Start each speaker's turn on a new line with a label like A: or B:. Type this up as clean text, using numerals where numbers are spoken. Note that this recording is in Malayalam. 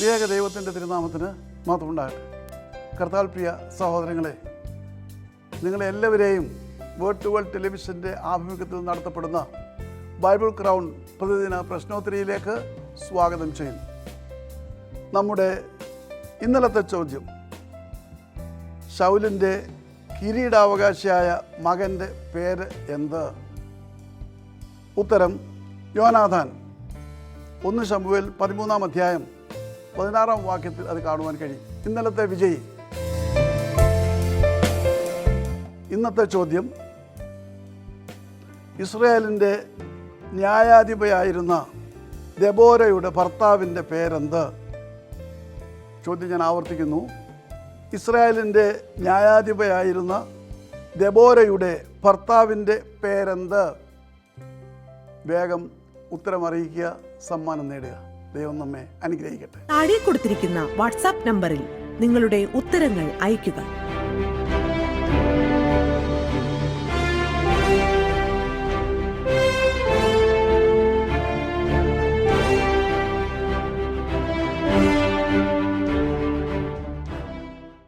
A: ത്രിയേക ദൈവത്തിൻ്റെ തിരുനാമത്തിന് മാത്രമുണ്ടാകട്ടെ. കർത്താൽ പ്രിയ സഹോദരങ്ങളെ, നിങ്ങളെല്ലാവരെയും വേൾഡ് ടു വേൾഡ് ടെലിവിഷൻ്റെ ആഭിമുഖ്യത്തിൽ നടത്തപ്പെടുന്ന ബൈബിൾ ക്രൗൺ പ്രതിദിന പ്രശ്നോത്തരിയിലേക്ക് സ്വാഗതം ചെയ്യുന്നു. നമ്മുടെ ഇന്നലത്തെ ചോദ്യം, ശൗലിൻ്റെ കിരീടാവകാശിയായ മകൻ്റെ പേര് എന്ത്? ഉത്തരം യോനാഥാൻ. 1 ശമൂവേൽ 13-ാം അധ്യായം 16-ാം വാക്യത്തിൽ അത് കാണുവാൻ കഴിയും. ഇന്നലത്തെ വിജയി. ഇന്നത്തെ ചോദ്യം, ഇസ്രായേലിൻ്റെ ന്യായാധിപയായിരുന്ന ദെബോരയുടെ ഭർത്താവിൻ്റെ പേരെന്ത്? ചോദ്യം ഞാൻ ആവർത്തിക്കുന്നു. ഇസ്രായേലിൻ്റെ ന്യായാധിപയായിരുന്ന ദെബോരയുടെ ഭർത്താവിൻ്റെ പേരെന്ത്? വേഗം ഉത്തരം അറിയിക്കുക, സമ്മാനം നേടുക. ദൈവം നമ്മെ അനുഗ്രഹിക്കട്ടെ.
B: താഴെ കൊടുത്തിരിക്കുന്ന വാട്സാപ്പ് നമ്പറിൽ നിങ്ങളുടെ ഉത്തരങ്ങൾ അയയ്ക്കുക.